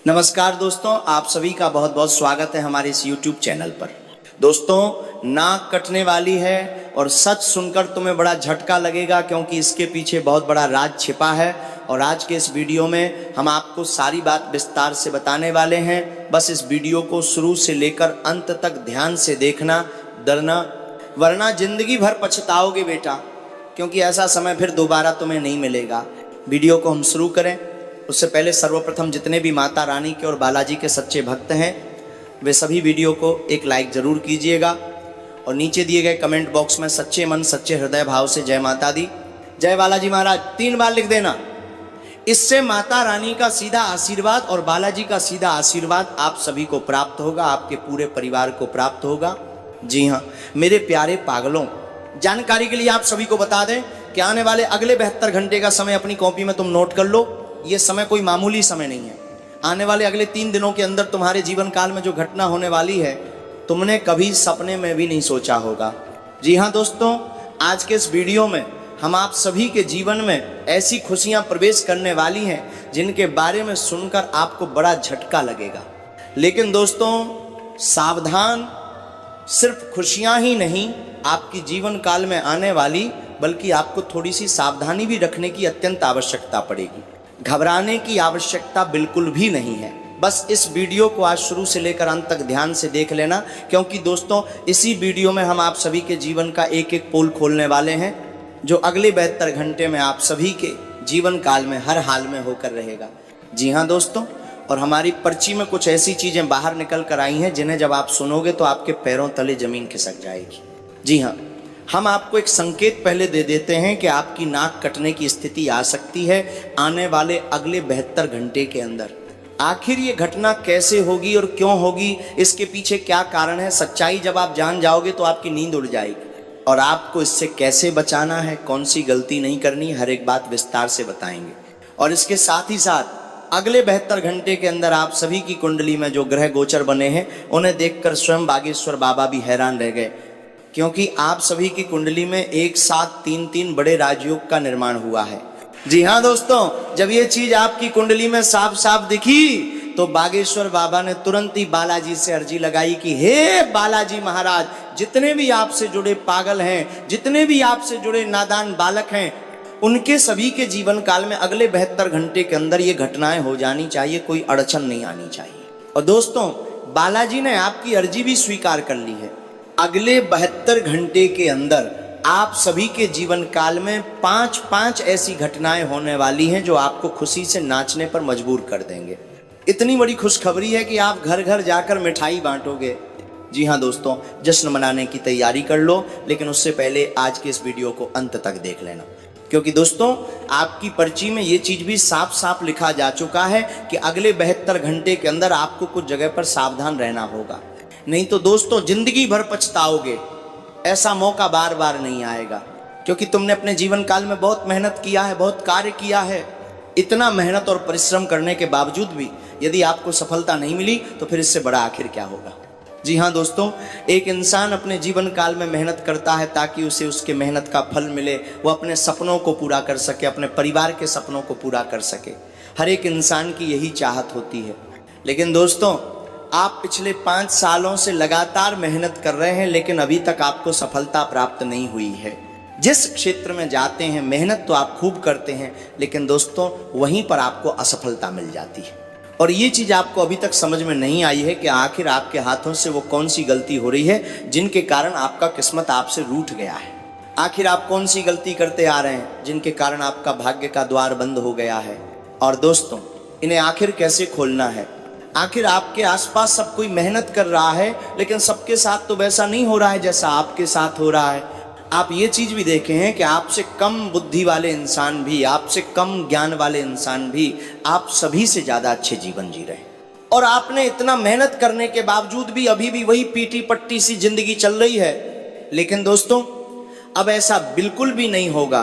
नमस्कार दोस्तों, आप सभी का बहुत बहुत स्वागत है हमारे इस YouTube चैनल पर। दोस्तों, नाक कटने वाली है और सच सुनकर तुम्हें बड़ा झटका लगेगा क्योंकि इसके पीछे बहुत बड़ा राज छिपा है। और आज के इस वीडियो में हम आपको सारी बात विस्तार से बताने वाले हैं। बस इस वीडियो को शुरू से लेकर अंत तक ध्यान से देखना, डरना, वरना जिंदगी भर पछताओगे बेटा, क्योंकि ऐसा समय फिर दोबारा तुम्हें नहीं मिलेगा। वीडियो को हम शुरू करें उससे पहले सर्वप्रथम जितने भी माता रानी के और बालाजी के सच्चे भक्त हैं वे सभी वीडियो को एक लाइक जरूर कीजिएगा और नीचे दिए गए कमेंट बॉक्स में सच्चे मन सच्चे हृदय भाव से जय माता दी, जय बालाजी महाराज 3 बार लिख देना। इससे माता रानी का सीधा आशीर्वाद और बालाजी का सीधा आशीर्वाद आप सभी को प्राप्त होगा, आपके पूरे परिवार को प्राप्त होगा। जी हाँ मेरे प्यारे पागलों, जानकारी के लिए आप सभी को बता दें कि आने वाले अगले 72 घंटे का समय अपनी कॉपी में तुम नोट कर लो। ये समय कोई मामूली समय नहीं है। आने वाले अगले 3 दिनों के अंदर तुम्हारे जीवन काल में जो घटना होने वाली है तुमने कभी सपने में भी नहीं सोचा होगा। जी हाँ दोस्तों, आज के इस वीडियो में हम आप सभी के जीवन में ऐसी खुशियां प्रवेश करने वाली हैं जिनके बारे में सुनकर आपको बड़ा झटका लगेगा। लेकिन दोस्तों सावधान, सिर्फ खुशियां ही नहीं आपकी जीवन काल में आने वाली, बल्कि आपको थोड़ी सी सावधानी भी रखने की अत्यंत आवश्यकता पड़ेगी। घबराने की आवश्यकता बिल्कुल भी नहीं है। बस इस वीडियो को आज शुरू से लेकर अंत तक ध्यान से देख लेना, क्योंकि दोस्तों इसी वीडियो में हम आप सभी के जीवन का एक एक पोल खोलने वाले हैं जो अगले 72 घंटे में आप सभी के जीवन काल में हर हाल में होकर रहेगा। जी हाँ दोस्तों, और हमारी पर्ची में कुछ ऐसी चीज़ें बाहर निकल कर आई हैं जिन्हें जब आप सुनोगे तो आपके पैरों तले जमीन खिसक जाएगी। जी हाँ, हम आपको एक संकेत पहले दे देते हैं कि आपकी नाक कटने की स्थिति आ सकती है आने वाले अगले 72 घंटे के अंदर। आखिर ये घटना कैसे होगी और क्यों होगी, इसके पीछे क्या कारण है, सच्चाई जब आप जान जाओगे तो आपकी नींद उड़ जाएगी। और आपको इससे कैसे बचाना है, कौन सी गलती नहीं करनी, हर एक बात विस्तार से बताएंगे। और इसके साथ ही साथ अगले 72 घंटे के अंदर आप सभी की कुंडली में जो ग्रह गोचर बने हैं उन्हें देखकर स्वयं बागेश्वर बाबा भी हैरान रह गए, क्योंकि आप सभी की कुंडली में एक साथ 3 बड़े राजयोग का निर्माण हुआ है। जी हाँ दोस्तों, जब ये चीज आपकी कुंडली में साफ साफ दिखी तो बागेश्वर बाबा ने तुरंत ही बालाजी से अर्जी लगाई कि हे बालाजी महाराज, जितने भी आपसे जुड़े पागल हैं, जितने भी आपसे जुड़े नादान बालक हैं, उनके सभी के जीवन काल में अगले 72 घंटे के अंदर ये घटनाएं हो जानी चाहिए, कोई अड़चन नहीं आनी चाहिए। और दोस्तों बालाजी ने आपकी अर्जी भी स्वीकार कर ली है। अगले 72 घंटे के अंदर आप सभी के जीवन काल में 5 ऐसी घटनाएं होने वाली हैं जो आपको खुशी से नाचने पर मजबूर कर देंगे। इतनी बड़ी खुशखबरी है कि आप घर घर जाकर मिठाई बांटोगे। जी हाँ दोस्तों, जश्न मनाने की तैयारी कर लो, लेकिन उससे पहले आज के इस वीडियो को अंत तक देख लेना, क्योंकि दोस्तों आपकी पर्ची में ये चीज भी साफ साफ लिखा जा चुका है कि अगले 72 घंटे के अंदर आपको कुछ जगह पर सावधान रहना होगा, नहीं तो दोस्तों जिंदगी भर पछताओगे। ऐसा मौका बार बार नहीं आएगा, क्योंकि तुमने अपने जीवन काल में बहुत मेहनत किया है, बहुत कार्य किया है। इतना मेहनत और परिश्रम करने के बावजूद भी यदि आपको सफलता नहीं मिली तो फिर इससे बड़ा आखिर क्या होगा। जी हाँ दोस्तों, एक इंसान अपने जीवन काल में मेहनत करता है ताकि उसे उसके मेहनत का फल मिले, वो अपने सपनों को पूरा कर सके, अपने परिवार के सपनों को पूरा कर सके। हर एक इंसान की यही चाहत होती है। लेकिन दोस्तों आप पिछले 5 सालों से लगातार मेहनत कर रहे हैं, लेकिन अभी तक आपको सफलता प्राप्त नहीं हुई है। जिस क्षेत्र में जाते हैं मेहनत तो आप खूब करते हैं, लेकिन दोस्तों वहीं पर आपको असफलता मिल जाती है। और ये चीज़ आपको अभी तक समझ में नहीं आई है कि आखिर आपके हाथों से वो कौन सी गलती हो रही है जिनके कारण आपका किस्मत आपसे रूठ गया है। आखिर आप कौन सी गलती करते आ रहे हैं जिनके कारण आपका भाग्य का द्वार बंद हो गया है। और दोस्तों इन्हें आखिर कैसे खोलना है। आखिर आपके आसपास सब कोई मेहनत कर रहा है, लेकिन सबके साथ तो वैसा नहीं हो रहा है जैसा आपके साथ हो रहा है। आप ये चीज़ भी देखे हैं कि आपसे कम बुद्धि वाले इंसान भी, आपसे कम ज्ञान वाले इंसान भी आप सभी से ज़्यादा अच्छे जीवन जी रहे हैं। और आपने इतना मेहनत करने के बावजूद भी अभी भी वही पीटी पट्टी सी जिंदगी चल रही है। लेकिन दोस्तों अब ऐसा बिल्कुल भी नहीं होगा।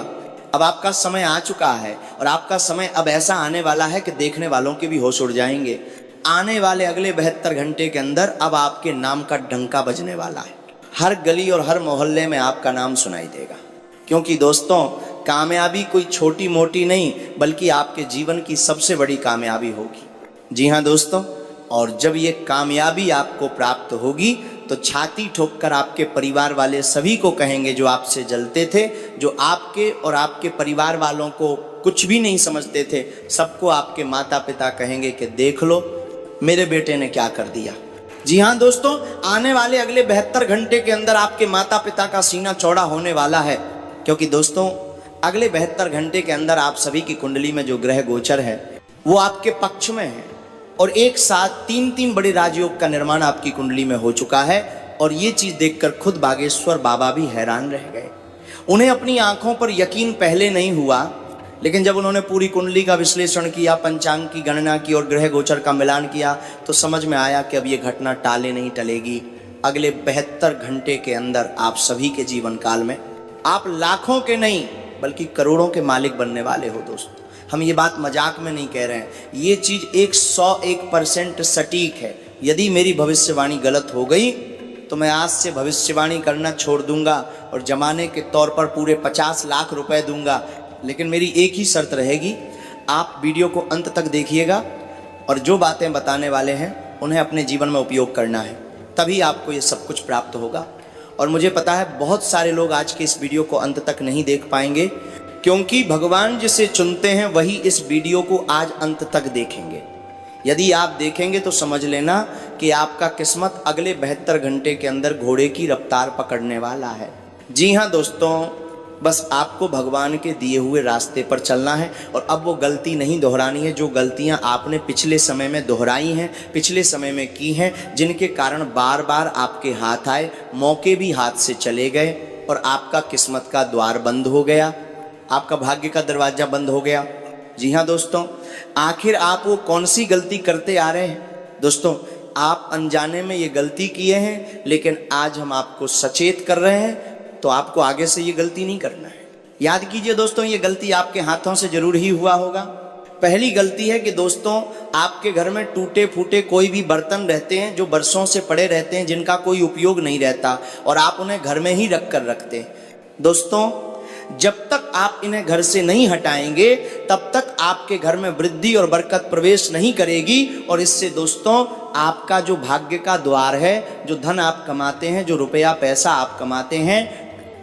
अब आपका समय आ चुका है और आपका समय अब ऐसा आने वाला है कि देखने वालों के भी होश उड़ जाएंगे। आने वाले अगले 72 घंटे के अंदर अब आपके नाम का डंका बजने वाला है। हर गली और हर मोहल्ले में आपका नाम सुनाई देगा, क्योंकि दोस्तों कामयाबी कोई छोटी मोटी नहीं बल्कि आपके जीवन की सबसे बड़ी कामयाबी होगी। जी हाँ दोस्तों, और जब ये कामयाबी आपको प्राप्त होगी तो छाती ठोककर आपके परिवार वाले सभी को कहेंगे जो आपसे जलते थे, जो आपके और आपके परिवार वालों को कुछ भी नहीं समझते थे, सबको आपके माता पिता कहेंगे कि देख लो मेरे बेटे ने क्या कर दिया। जी हाँ दोस्तों, आने वाले अगले 72 घंटे के अंदर आपके माता पिता का सीना चौड़ा होने वाला है, क्योंकि दोस्तों अगले 72 घंटे के अंदर आप सभी की कुंडली में जो ग्रह गोचर है वो आपके पक्ष में है और एक साथ 3 बड़े राजयोग का निर्माण आपकी कुंडली में हो चुका है। और ये चीज देखकर खुद बागेश्वर बाबा भी हैरान रह गए। उन्हें अपनी आंखों पर यकीन पहले नहीं हुआ, लेकिन जब उन्होंने पूरी कुंडली का विश्लेषण किया, पंचांग की गणना की और ग्रह गोचर का मिलान किया तो समझ में आया कि अब ये घटना टाले नहीं टलेगी। अगले 72 घंटे के अंदर आप सभी के जीवन काल में आप लाखों के नहीं बल्कि करोड़ों के मालिक बनने वाले हो। दोस्तों हम ये बात मजाक में नहीं कह रहे हैं, ये चीज 101% सटीक है। यदि मेरी भविष्यवाणी गलत हो गई तो मैं आज से भविष्यवाणी करना छोड़ दूंगा और जमाने के तौर पर पूरे 50 लाख रुपए दूंगा, लेकिन मेरी एक ही शर्त रहेगी, आप वीडियो को अंत तक देखिएगा और जो बातें बताने वाले हैं उन्हें अपने जीवन में उपयोग करना है, तभी आपको ये सब कुछ प्राप्त होगा। और मुझे पता है बहुत सारे लोग आज के इस वीडियो को अंत तक नहीं देख पाएंगे, क्योंकि भगवान जिसे चुनते हैं वही इस वीडियो को आज अंत तक देखेंगे। यदि आप देखेंगे तो समझ लेना कि आपका किस्मत अगले 72 घंटे के अंदर घोड़े की रफ्तार पकड़ने वाला है। जी हाँ दोस्तों, बस आपको भगवान के दिए हुए रास्ते पर चलना है और अब वो गलती नहीं दोहरानी है जो गलतियां आपने पिछले समय में दोहराई हैं, पिछले समय में की हैं, जिनके कारण बार बार आपके हाथ आए, मौके भी हाथ से चले गए और आपका किस्मत का द्वार बंद हो गया, आपका भाग्य का दरवाजा बंद हो गया। जी हाँ दोस्तों, आखिर आप वो कौन सी गलती करते आ रहे हैं? दोस्तों आप अनजाने में ये गलती किए हैं, लेकिन आज हम आपको सचेत कर रहे हैं तो आपको आगे से ये गलती नहीं करना है। याद कीजिए दोस्तों, ये गलती आपके हाथों से जरूर ही हुआ होगा। पहली गलती है कि दोस्तों आपके घर में टूटे फूटे कोई भी बर्तन रहते हैं जो बरसों से पड़े रहते हैं, जिनका कोई उपयोग नहीं रहता और आप उन्हें घर में ही रख कर रखते हैं। दोस्तों जब तक आप इन्हें घर से नहीं हटाएंगे तब तक आपके घर में वृद्धि और बरकत प्रवेश नहीं करेगी और इससे दोस्तों आपका जो भाग्य का द्वार है, जो धन आप कमाते हैं, जो रुपया पैसा आप कमाते हैं,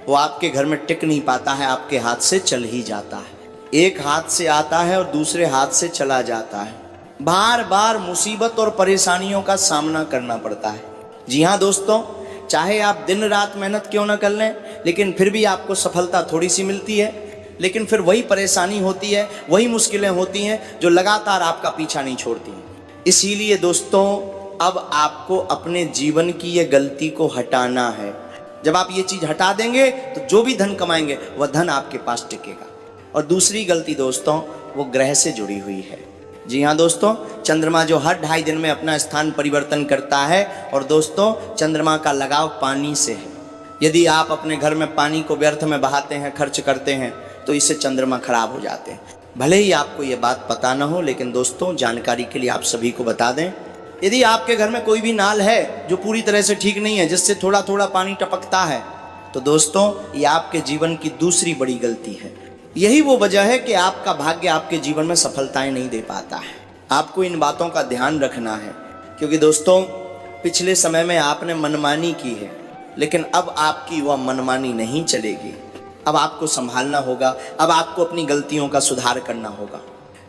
वो आपके घर में टिक नहीं पाता है, आपके हाथ से चल ही जाता है। एक हाथ से आता है और दूसरे हाथ से चला जाता है। बार बार मुसीबत और परेशानियों का सामना करना पड़ता है। जी हाँ दोस्तों, चाहे आप दिन रात मेहनत क्यों ना कर लें, लेकिन फिर भी आपको सफलता थोड़ी सी मिलती है, लेकिन फिर वही परेशानी होती है, वही मुश्किलें होती हैं जो लगातार आपका पीछा नहीं छोड़ती हैं। इसीलिए दोस्तों अब आपको अपने जीवन की ये गलती को हटाना है। जब आप ये चीज़ हटा देंगे तो जो भी धन कमाएंगे वह धन आपके पास टिकेगा। और दूसरी गलती दोस्तों वो ग्रह से जुड़ी हुई है। जी हाँ दोस्तों, चंद्रमा जो हर 2.5 दिन में अपना स्थान परिवर्तन करता है और दोस्तों चंद्रमा का लगाव पानी से है। यदि आप अपने घर में पानी को व्यर्थ में बहाते हैं, खर्च करते हैं, तो इससे चंद्रमा खराब हो जाते हैं। भले ही आपको ये बात पता ना हो, लेकिन दोस्तों जानकारी के लिए आप सभी को बता दें, यदि आपके घर में कोई भी नाल है जो पूरी तरह से ठीक नहीं है, जिससे थोड़ा थोड़ा पानी टपकता है, तो दोस्तों ये आपके जीवन की दूसरी बड़ी गलती है। यही वो वजह है कि आपका भाग्य आपके जीवन में सफलताएं नहीं दे पाता है। आपको इन बातों का ध्यान रखना है, क्योंकि दोस्तों पिछले समय में आपने मनमानी की है, लेकिन अब आपकी वह मनमानी नहीं चलेगी। अब आपको संभालना होगा, अब आपको अपनी गलतियों का सुधार करना होगा।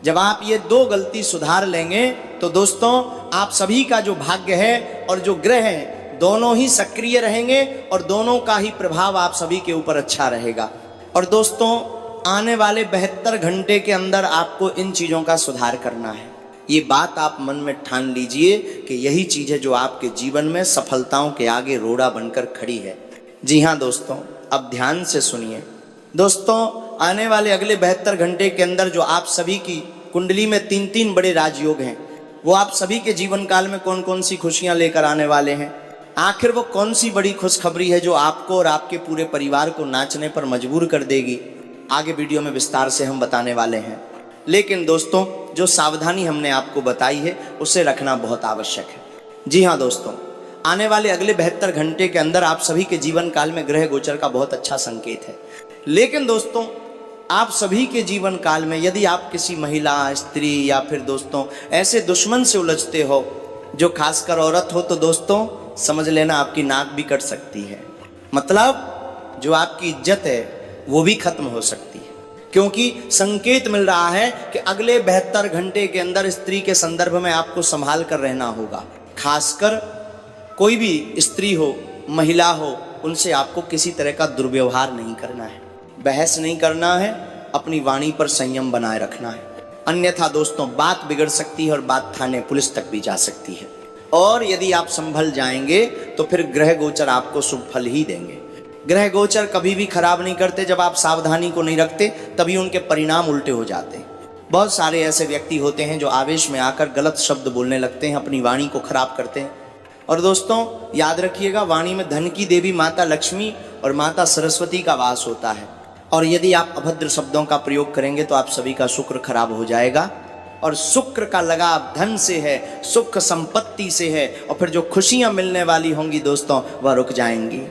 जब आप ये 2 गलती सुधार लेंगे तो दोस्तों आप सभी का जो भाग्य है और जो ग्रह है दोनों ही सक्रिय रहेंगे और दोनों का ही प्रभाव आप सभी के ऊपर अच्छा रहेगा। और दोस्तों आने वाले 72 घंटे के अंदर आपको इन चीज़ों का सुधार करना है। ये बात आप मन में ठान लीजिए कि यही चीज़ है जो आपके जीवन में सफलताओं के आगे रोड़ा बनकर खड़ी है। जी हाँ दोस्तों, अब ध्यान से सुनिए। दोस्तों आने वाले अगले 72 घंटे के अंदर जो आप सभी की कुंडली में 3 बड़े राजयोग हैं, वो आप सभी के जीवन काल में कौन कौन सी खुशियां लेकर आने वाले हैं। आखिर वो कौन सी बड़ी खुशखबरी है जो आपको और आपके पूरे परिवार को नाचने पर मजबूर कर देगी, आगे वीडियो में विस्तार से हम बताने वाले हैं। लेकिन दोस्तों जो सावधानी हमने आपको बताई है उसे रखना बहुत आवश्यक है। जी हाँ दोस्तों, आने वाले अगले 72 घंटे के अंदर आप सभी के जीवन काल में ग्रह गोचर का बहुत अच्छा संकेत है। लेकिन दोस्तों आप सभी के जीवन काल में यदि आप किसी महिला, स्त्री या फिर दोस्तों ऐसे दुश्मन से उलझते हो जो खासकर औरत हो, तो दोस्तों समझ लेना आपकी नाक भी कट सकती है। मतलब जो आपकी इज्जत है वो भी खत्म हो सकती है, क्योंकि संकेत मिल रहा है कि अगले 72 घंटे के अंदर स्त्री के संदर्भ में आपको संभाल कर रहना होगा। खासकर कोई भी स्त्री हो, महिला हो, उनसे आपको किसी तरह का दुर्व्यवहार नहीं करना है, बहस नहीं करना है, अपनी वाणी पर संयम बनाए रखना है। अन्यथा दोस्तों बात बिगड़ सकती है और बात थाने पुलिस तक भी जा सकती है। और यदि आप संभल जाएंगे तो फिर ग्रह गोचर आपको शुभ फल ही देंगे। ग्रह गोचर कभी भी खराब नहीं करते, जब आप सावधानी को नहीं रखते तभी उनके परिणाम उल्टे हो जाते हैं। बहुत सारे ऐसे व्यक्ति होते हैं जो आवेश में आकर गलत शब्द बोलने लगते हैं, अपनी वाणी को खराब करते हैं। और दोस्तों याद रखिएगा, वाणी में धन की देवी माता लक्ष्मी और माता सरस्वती का वास होता है, और यदि आप अभद्र शब्दों का प्रयोग करेंगे तो आप सभी का शुक्र खराब हो जाएगा। और शुक्र का लगाव धन से है, सुख संपत्ति से है, और फिर जो खुशियां मिलने वाली होंगी दोस्तों वह रुक जाएंगी।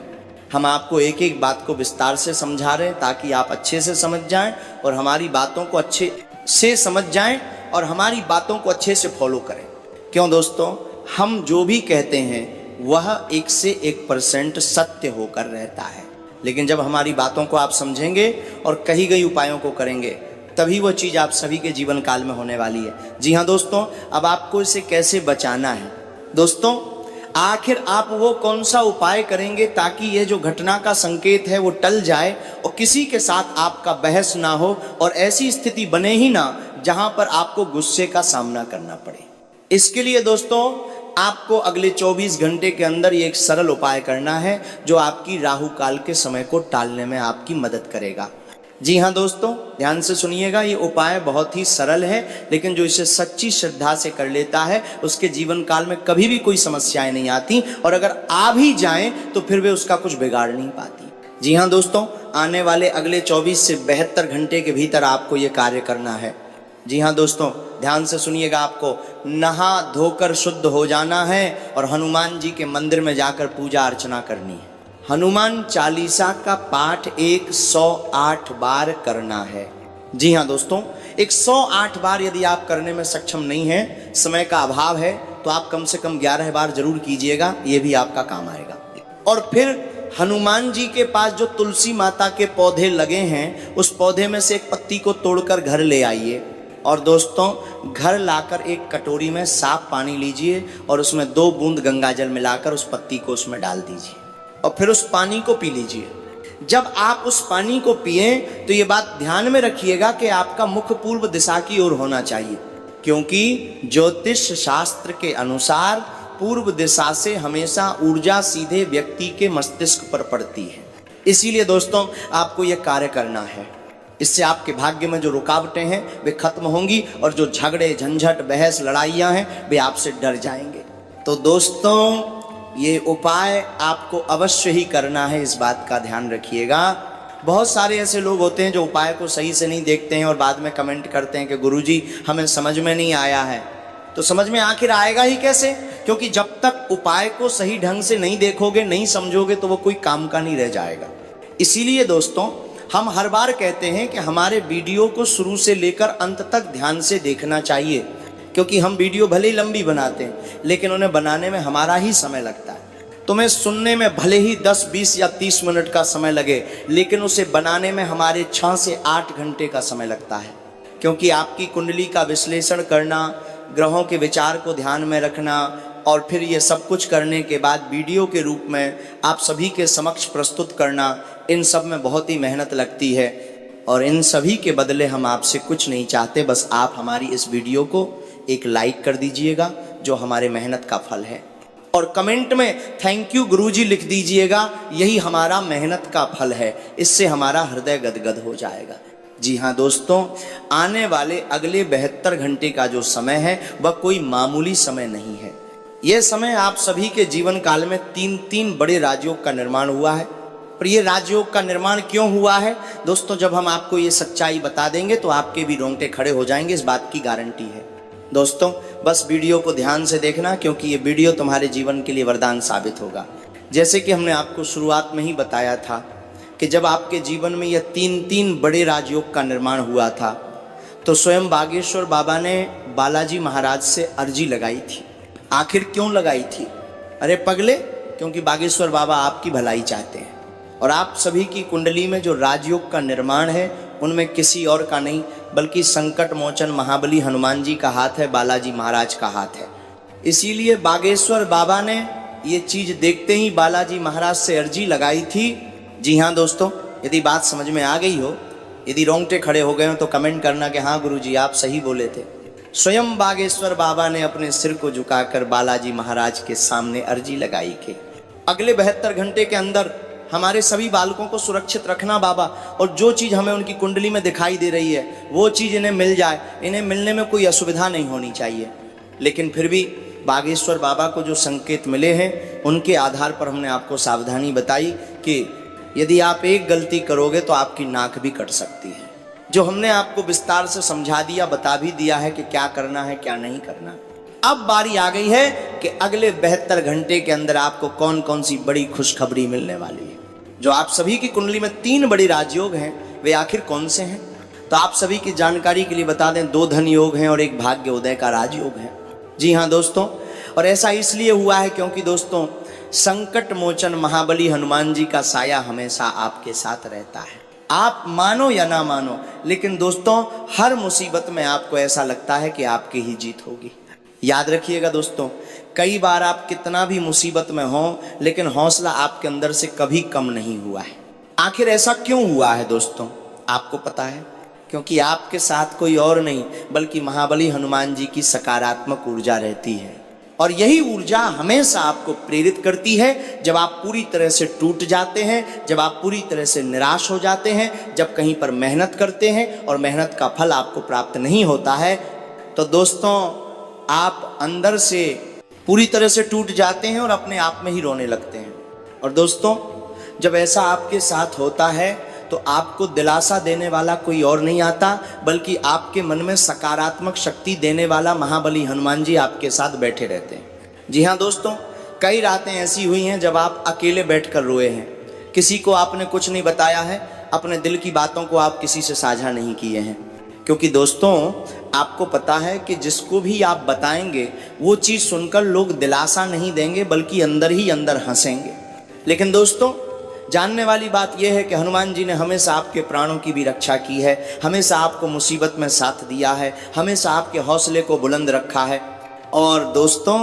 हम आपको एक एक बात को विस्तार से समझा रहे हैं ताकि आप अच्छे से समझ जाएं और हमारी बातों को अच्छे से समझ जाएं और हमारी बातों को अच्छे से फॉलो करें। क्यों दोस्तों, हम जो भी कहते हैं वह 1 से 1% सत्य होकर रहता है, लेकिन जब हमारी बातों को आप समझेंगे और कही गई उपायों को करेंगे तभी वो चीज़ आप सभी के जीवन काल में होने वाली है। जी हाँ दोस्तों, अब आपको इसे कैसे बचाना है? दोस्तों आखिर आप वो कौन सा उपाय करेंगे ताकि ये जो घटना का संकेत है वो टल जाए और किसी के साथ आपका बहस ना हो और ऐसी स्थिति बने ही ना जहां पर आपको गुस्से का सामना करना पड़े? इसके लिए दोस्तों आपको अगले 24 घंटे के अंदर ये एक सरल उपाय करना है जो आपकी राहु काल के समय को टालने में आपकी मदद करेगा। जी हाँ दोस्तों, ध्यान से सुनिएगा, ये उपाय बहुत ही सरल है, लेकिन जो इसे सच्ची श्रद्धा से कर लेता है उसके जीवन काल में कभी भी कोई समस्याएं नहीं आती, और अगर आ भी जाएं तो फिर वे उसका कुछ बिगाड़ नहीं पाती। जी हाँ दोस्तों, आने वाले अगले 24 से 72 घंटे के भीतर आपको ये कार्य करना है। जी हाँ दोस्तों, ध्यान से सुनिएगा, आपको नहा धोकर शुद्ध हो जाना है और हनुमान जी के मंदिर में जाकर पूजा अर्चना करनी है। हनुमान चालीसा का पाठ 108 बार करना है। जी हाँ दोस्तों, 108 बार यदि आप करने में सक्षम नहीं हैं, समय का अभाव है, तो आप कम से कम 11 बार जरूर कीजिएगा, ये भी आपका काम आएगा। और फिर हनुमान जी के पास जो तुलसी माता के पौधे लगे हैं उस पौधे में से एक पत्ती को तोड़कर घर ले आइए, और दोस्तों घर लाकर एक कटोरी में साफ पानी लीजिए और उसमें 2 बूंद गंगा जल मिलाकर उस पत्ती को उसमें डाल दीजिए और फिर उस पानी को पी लीजिए। जब आप उस पानी को पिए तो ये बात ध्यान में रखिएगा कि आपका मुख पूर्व दिशा की ओर होना चाहिए, क्योंकि ज्योतिष शास्त्र के अनुसार पूर्व दिशा से हमेशा ऊर्जा सीधे व्यक्ति के मस्तिष्क पर पड़ती है। इसीलिए दोस्तों आपको यह कार्य करना है। इससे आपके भाग्य में जो रुकावटें हैं वे खत्म होंगी और जो झगड़े, झंझट, बहस, लड़ाइयाँ हैं वे आपसे डर जाएंगे। तो दोस्तों ये उपाय आपको अवश्य ही करना है, इस बात का ध्यान रखिएगा। बहुत सारे ऐसे लोग होते हैं जो उपाय को सही से नहीं देखते हैं और बाद में कमेंट करते हैं कि गुरुजी हमें समझ में नहीं आया है। तो समझ में आखिर आएगा ही कैसे? क्योंकि जब तक उपाय को सही ढंग से नहीं देखोगे, नहीं समझोगे, तो वो कोई काम का नहीं रह जाएगा। इसीलिए दोस्तों हम हर बार कहते हैं कि हमारे वीडियो को शुरू से लेकर अंत तक ध्यान से देखना चाहिए, क्योंकि हम वीडियो भले ही लंबी बनाते हैं लेकिन उन्हें बनाने में हमारा ही समय लगता है। तुम्हें सुनने में भले ही 10, 20 या 30 मिनट का समय लगे, लेकिन उसे बनाने में हमारे 6 से 8 घंटे का समय लगता है, क्योंकि आपकी कुंडली का विश्लेषण करना, ग्रहों के विचार को ध्यान में रखना और फिर ये सब कुछ करने के बाद वीडियो के रूप में आप सभी के समक्ष प्रस्तुत करना, इन सब में बहुत ही मेहनत लगती है। और इन सभी के बदले हम आपसे कुछ नहीं चाहते, बस आप हमारी इस वीडियो को एक लाइक कर दीजिएगा जो हमारे मेहनत का फल है, और कमेंट में थैंक यू गुरुजी लिख दीजिएगा, यही हमारा मेहनत का फल है। इससे हमारा हृदय गदगद हो जाएगा। जी हाँ दोस्तों, आने वाले अगले 72 घंटे का जो समय है वह कोई मामूली समय नहीं है। यह समय आप सभी के जीवन काल में 3 बड़े राजयोग का निर्माण हुआ है। पर यह राजयोग का निर्माण क्यों हुआ है दोस्तों, जब हम आपको ये सच्चाई बता देंगे तो आपके भी रोंगटे खड़े हो जाएंगे, इस बात की गारंटी है। दोस्तों बस वीडियो को ध्यान से देखना, क्योंकि ये वीडियो तुम्हारे जीवन के लिए वरदान साबित होगा। जैसे कि हमने आपको शुरुआत में ही बताया था, कि जब आपके जीवन में यह तीन बड़े राजयोग का निर्माण हुआ था तो स्वयं बागेश्वर बाबा ने बालाजी महाराज से अर्जी लगाई थी। आखिर क्यों लगाई थी? अरे पगले, क्योंकि बागेश्वर बाबा आपकी भलाई चाहते हैं और आप सभी की कुंडली में जो राजयोग का निर्माण है उनमें किसी और का नहीं बल्कि संकट मोचन महाबली हनुमान जी का हाथ है, बालाजी महाराज का हाथ है। इसीलिए बागेश्वर बाबा ने ये चीज देखते ही बालाजी महाराज से अर्जी लगाई थी। जी हाँ दोस्तों, यदि बात समझ में आ गई हो, यदि रोंगटे खड़े हो गए हो तो कमेंट करना कि हाँ गुरुजी आप सही बोले थे। स्वयं बागेश्वर बाबा ने अपने सिर को झुकाकर बालाजी महाराज के सामने अर्जी लगाई कि अगले 72 घंटे के अंदर हमारे सभी बालकों को सुरक्षित रखना बाबा, और जो चीज़ हमें उनकी कुंडली में दिखाई दे रही है वो चीज़ इन्हें मिल जाए, इन्हें मिलने में कोई असुविधा नहीं होनी चाहिए। लेकिन फिर भी बागेश्वर बाबा को जो संकेत मिले हैं उनके आधार पर हमने आपको सावधानी बताई कि यदि आप एक गलती करोगे तो आपकी नाक भी कट सकती है। जो हमने आपको विस्तार से समझा दिया, बता भी दिया है कि क्या करना है क्या नहीं करना। अब बारी आ गई है कि अगले 72 घंटे के अंदर आपको कौन कौन सी बड़ी खुशखबरी मिलने वाली है। जो आप सभी की कुंडली में 3 बड़े राजयोग हैं वे आखिर कौन से हैं? तो आप सभी की जानकारी के लिए बता दें, 2 धन योग हैं और 1 भाग्य उदय का राजयोग है। जी हाँ दोस्तों, और ऐसा इसलिए हुआ है क्योंकि दोस्तों संकट मोचन महाबली हनुमान जी का साया हमेशा आपके साथ रहता है। आप मानो या ना मानो, लेकिन दोस्तों हर मुसीबत में आपको ऐसा लगता है कि आपकी ही जीत होगी। याद रखिएगा दोस्तों, कई बार आप कितना भी मुसीबत में हो लेकिन हौसला आपके अंदर से कभी कम नहीं हुआ है। आखिर ऐसा क्यों हुआ है दोस्तों? आपको पता है? क्योंकि आपके साथ कोई और नहीं बल्कि महाबली हनुमान जी की सकारात्मक ऊर्जा रहती है, और यही ऊर्जा हमेशा आपको प्रेरित करती है जब आप पूरी तरह से टूट जाते हैं, जब आप पूरी तरह से निराश हो जाते हैं, जब कहीं पर मेहनत करते हैं और मेहनत का फल आपको प्राप्त नहीं होता है। तो दोस्तों आप अंदर से पूरी तरह से टूट जाते हैं और अपने आप में ही रोने लगते हैं। और दोस्तों जब ऐसा आपके साथ होता है तो आपको दिलासा देने वाला कोई और नहीं आता बल्कि आपके मन में सकारात्मक शक्ति देने वाला महाबली हनुमान जी आपके साथ बैठे रहते हैं। जी हाँ दोस्तों, कई रातें ऐसी हुई हैं जब आप अकेले बैठकर रोए हैं। किसी को आपने कुछ नहीं बताया है, अपने दिल की बातों को आप किसी से साझा नहीं किए हैं, क्योंकि दोस्तों आपको पता है कि जिसको भी आप बताएंगे वो चीज़ सुनकर लोग दिलासा नहीं देंगे बल्कि अंदर ही अंदर हंसेंगे। लेकिन दोस्तों जानने वाली बात यह है कि हनुमान जी ने हमेशा आपके प्राणों की भी रक्षा की है, हमेशा आपको मुसीबत में साथ दिया है, हमेशा आपके हौसले को बुलंद रखा है। और दोस्तों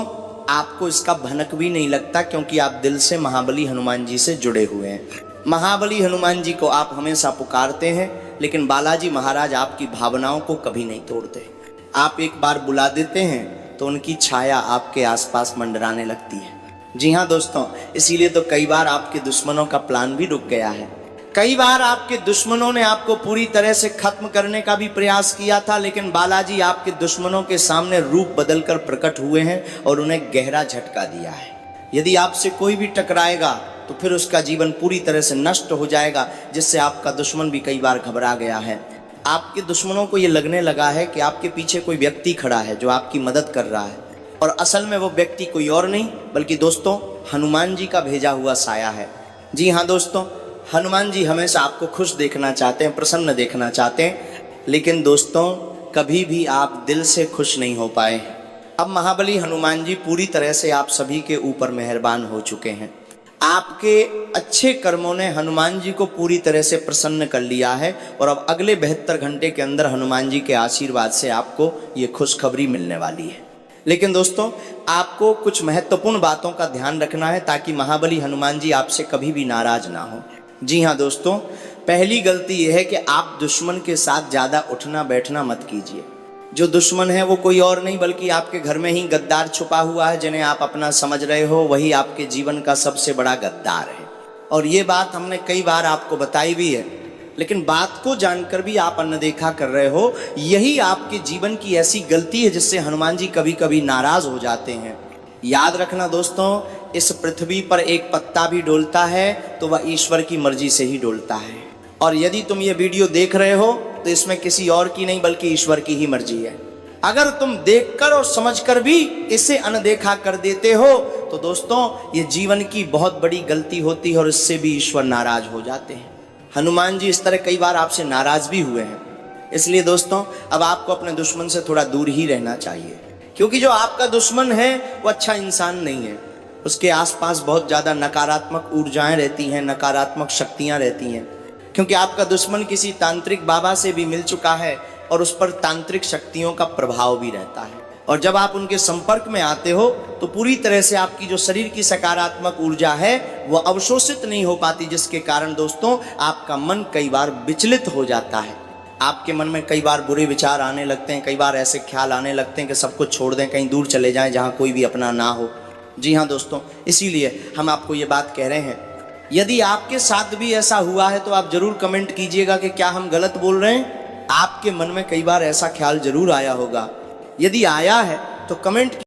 आपको इसका भनक भी नहीं लगता क्योंकि आप दिल से महाबली हनुमान जी से जुड़े हुए हैं। महाबली हनुमान जी को आप हमेशा पुकारते हैं, लेकिन बालाजी महाराज आपकी भावनाओं को कभी नहीं तोड़ते। आप एक बार बुला देते हैं तो उनकी छाया आपके आसपास मंडराने लगती है। जी हाँ दोस्तों, इसीलिए तो कई बार आपके दुश्मनों का प्लान भी रुक गया है। कई बार आपके दुश्मनों ने आपको पूरी तरह से खत्म करने का भी प्रयास किया था, लेकिन बालाजी आपके दुश्मनों के सामने रूप बदलकर प्रकट हुए हैं और उन्हें गहरा झटका दिया है। यदि आपसे कोई भी टकराएगा तो फिर उसका जीवन पूरी तरह से नष्ट हो जाएगा, जिससे आपका दुश्मन भी कई बार घबरा गया है। आपके दुश्मनों को ये लगने लगा है कि आपके पीछे कोई व्यक्ति खड़ा है जो आपकी मदद कर रहा है, और असल में वो व्यक्ति कोई और नहीं बल्कि दोस्तों हनुमान जी का भेजा हुआ साया है। जी हाँ दोस्तों, हनुमान जी हमेशा आपको खुश देखना चाहते हैं, प्रसन्न देखना चाहते हैं, लेकिन दोस्तों कभी भी आप दिल से खुश नहीं हो पाए। अब महाबली हनुमान जी पूरी तरह से आप सभी के ऊपर मेहरबान हो चुके हैं। आपके अच्छे कर्मों ने हनुमान जी को पूरी तरह से प्रसन्न कर लिया है, और अब अगले 72 घंटे के अंदर हनुमान जी के आशीर्वाद से आपको ये खुशखबरी मिलने वाली है। लेकिन दोस्तों आपको कुछ महत्वपूर्ण बातों का ध्यान रखना है ताकि महाबली हनुमान जी आपसे कभी भी नाराज ना हो। जी हाँ दोस्तों, पहली गलती यह है कि आप दुश्मन के साथ ज़्यादा उठना बैठना मत कीजिए। जो दुश्मन है वो कोई और नहीं बल्कि आपके घर में ही गद्दार छुपा हुआ है, जिन्हें आप अपना समझ रहे हो, वही आपके जीवन का सबसे बड़ा गद्दार है। और ये बात हमने कई बार आपको बताई भी है, लेकिन बात को जानकर भी आप अनदेखा कर रहे हो। यही आपके जीवन की ऐसी गलती है जिससे हनुमान जी कभी कभी नाराज हो जाते हैं। याद रखना दोस्तों, इस पृथ्वी पर एक पत्ता भी डोलता है तो वह ईश्वर की मर्जी से ही डोलता है। और यदि तुम ये वीडियो देख रहे हो तो इसमें किसी और की नहीं बल्कि ईश्वर की ही मर्जी है। अगर तुम देखकर और समझकर भी इसे अनदेखा कर देते हो तो दोस्तों ये जीवन की बहुत बड़ी गलती होती है और इससे भी ईश्वर नाराज हो जाते हैं। हनुमान जी इस तरह कई बार आपसे नाराज भी हुए हैं। इसलिए दोस्तों अब आपको अपने दुश्मन से थोड़ा दूर ही रहना चाहिए, क्योंकि जो आपका दुश्मन है वो अच्छा इंसान नहीं है। उसके आसपास बहुत ज़्यादा नकारात्मक ऊर्जाएं रहती हैं, नकारात्मक शक्तियां रहती हैं, क्योंकि आपका दुश्मन किसी तांत्रिक बाबा से भी मिल चुका है और उस पर तांत्रिक शक्तियों का प्रभाव भी रहता है। और जब आप उनके संपर्क में आते हो तो पूरी तरह से आपकी जो शरीर की सकारात्मक ऊर्जा है वो अवशोषित नहीं हो पाती, जिसके कारण दोस्तों आपका मन कई बार विचलित हो जाता है। आपके मन में कई बार बुरे विचार आने लगते हैं, कई बार ऐसे ख्याल आने लगते हैं कि सब कुछ छोड़ दें, कहीं दूर चले जाएं जहां कोई भी अपना ना हो। जी हाँ दोस्तों, इसीलिए हम आपको ये बात कह रहे हैं। यदि आपके साथ भी ऐसा हुआ है तो आप जरूर कमेंट कीजिएगा कि क्या हम गलत बोल रहे हैं। आपके मन में कई बार ऐसा ख्याल जरूर आया होगा। यदि आया है तो कमेंट